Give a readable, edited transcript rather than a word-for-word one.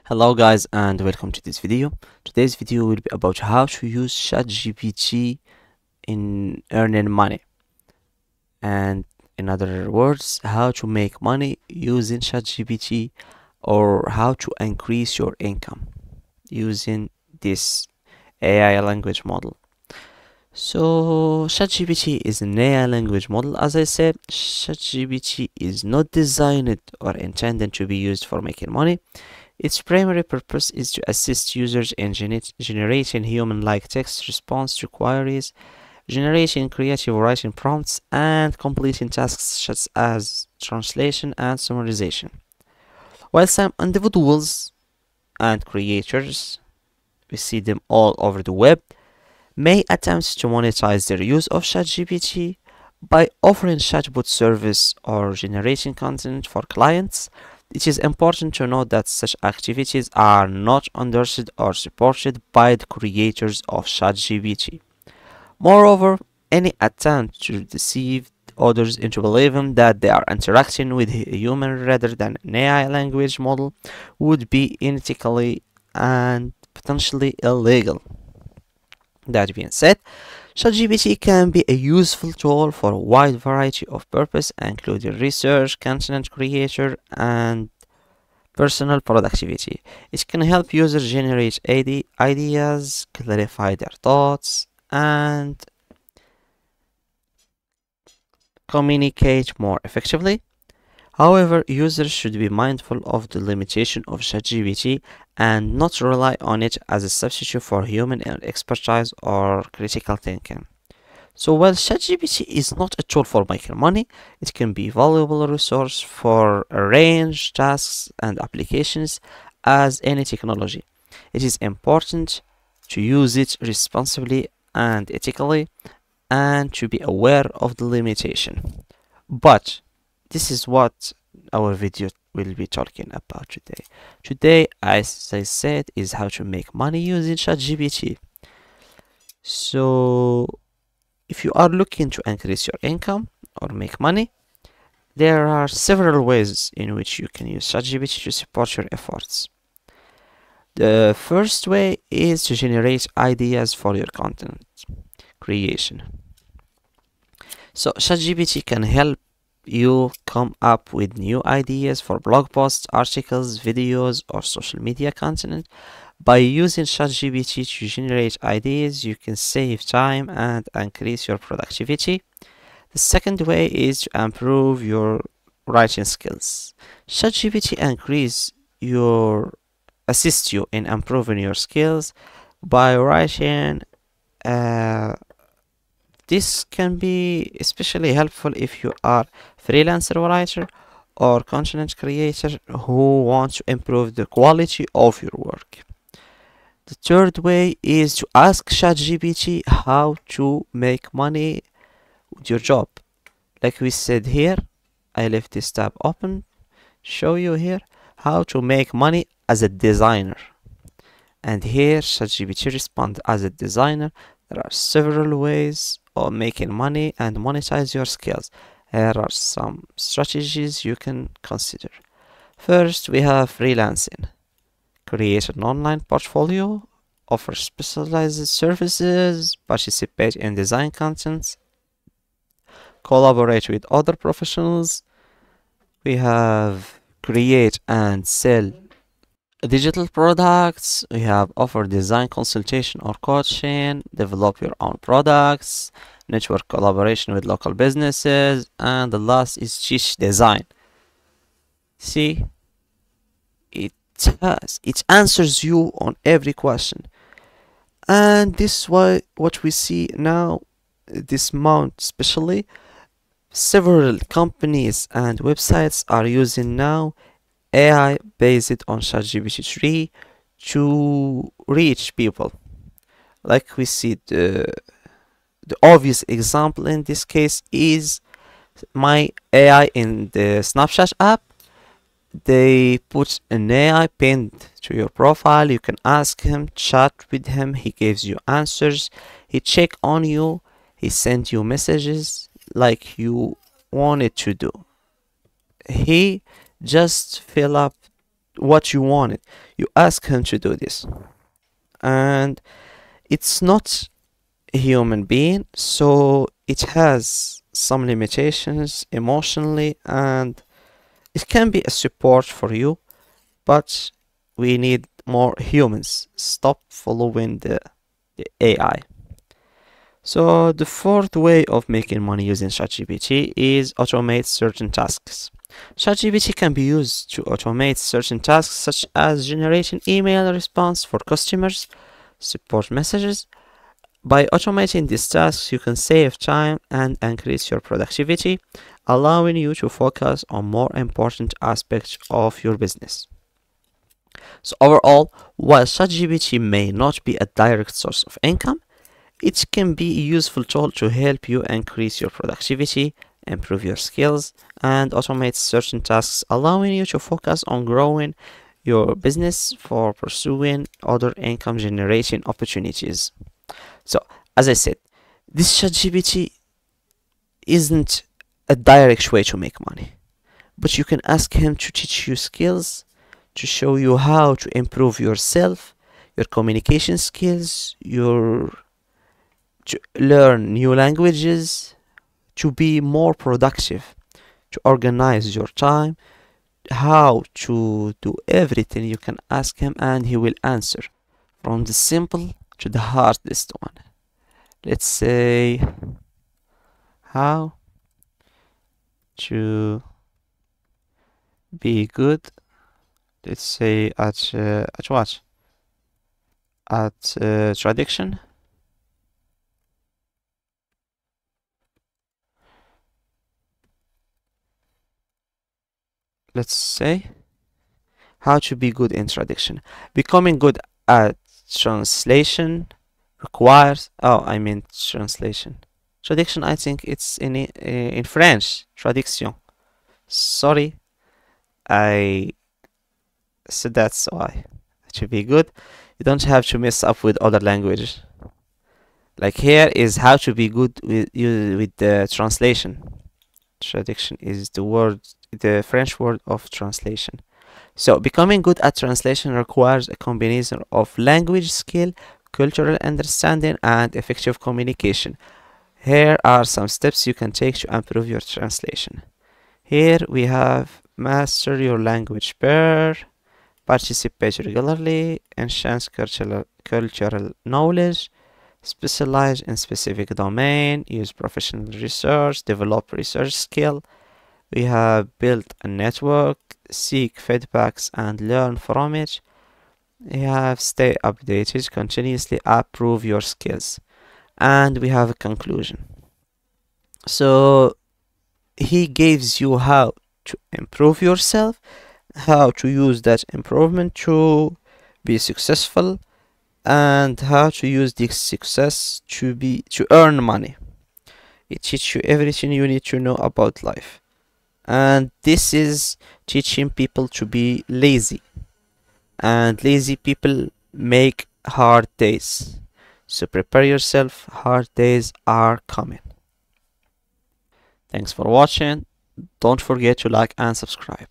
Hello guys and welcome to this video. Today's video will be about how to use ChatGPT in earning money. And in other words, how to make money using ChatGPT or how to increase your income using this AI language model. So ChatGPT is an AI language model. As I said, ChatGPT is not designed or intended to be used for making money. Its primary purpose is to assist users in generating human-like text response to queries, generating creative writing prompts, and completing tasks such as translation and summarization. While some individuals and creators, we see them all over the web, may attempt to monetize their use of ChatGPT by offering chatbot service or generating content for clients. It is important to note that such activities are not endorsed or supported by the creators of ChatGPT. Moreover, any attempt to deceive others into believing that they are interacting with a human rather than an AI language model would be unethically and potentially illegal. That being said, ChatGPT can be a useful tool for a wide variety of purposes, including research, content creation, and personal productivity. It can help users generate ideas, clarify their thoughts, and communicate more effectively. However, users should be mindful of the limitation of ChatGPT and not rely on it as a substitute for human expertise or critical thinking. So while ChatGPT is not a tool for making money, it can be a valuable resource for a range, tasks, and applications as any technology. It is important to use it responsibly and ethically and to be aware of the limitation. But this is what our video will be talking about today. Today, as I said, is how to make money using ChatGPT. So if you are looking to increase your income or make money, there are several ways in which you can use ChatGPT to support your efforts. The first way is to generate ideas for your content creation. So ChatGPT can help you come up with new ideas for blog posts, articles, videos, or social media content. By using ChatGPT to generate ideas, you can save time and increase your productivity. The second way is to improve your writing skills. ChatGPT assists you in improving your skills by writing. This can be especially helpful if you are freelancer writer or content creator who want to improve the quality of your work. The third way is to ask ChatGPT how to make money with your job. Like we said here, I left this tab open, show you here how to make money as a designer. And here ChatGPT responds, as a designer, there are several ways of making money and monetize your skills. Here are some strategies you can consider. First, we have freelancing. Create an online portfolio, offer specialized services, participate in design content, collaborate with other professionals. We have create and sell digital products. We have offer design consultation or coaching, develop your own products, network collaboration with local businesses, and the last is teach design. See, it answers you on every question, and this is why what we see now, this month especially, several companies and websites are using now AI based on ChatGPT 3 to reach people. Like we see the obvious example in this case is my AI in the Snapchat app. They put an AI pinned to your profile. You can ask him, chat with him, he gives you answers, he check on you, he sends you messages like you wanted to do. He just fill up what you wanted. You ask him to do this, and it's not a human being, so it has some limitations emotionally, and it can be a support for you, but we need more humans. Stop following the AI. So the fourth way of making money using ChatGPT is automate certain tasks. ChatGPT can be used to automate certain tasks such as generating email response for customers, support messages. By automating these tasks, you can save time and increase your productivity, allowing you to focus on more important aspects of your business. So overall, while ChatGPT may not be a direct source of income, it can be a useful tool to help you increase your productivity, improve your skills, and automate certain tasks, allowing you to focus on growing your business for pursuing other income generating opportunities. So, as I said, this ChatGPT isn't a direct way to make money, but you can ask him to teach you skills, to show you how to improve yourself, your communication skills, your to learn new languages, to be more productive, to organize your time, how to do everything. You can ask him and he will answer from the simple to the hardest one. Let's say how to be good. Let's say at what? At traduction. Let's say how to be good in traduction. Becoming good at translation requires. Oh, I mean translation. Traduction. I think it's in French. Traduction. Sorry, I said that's why. To be good, you don't have to mess up with other languages. Like here is how to be good with the translation. Traduction is the French word of translation. So becoming good at translation requires a combination of language skill, cultural understanding, and effective communication. Here are some steps you can take to improve your translation. Here we have master your language pair, participate regularly, enhance cultural knowledge, specialize in specific domain, use professional research, develop research skill. We have built a network, seek feedbacks and learn from it. We have stay updated, continuously improve your skills. And we have a conclusion. So he gives you how to improve yourself, how to use that improvement to be successful, and how to use this success to earn money. It teaches you everything you need to know about life. And this is teaching people to be lazy. And lazy people make hard days. So prepare yourself, hard days are coming. Thanks for watching. Don't forget to like and subscribe.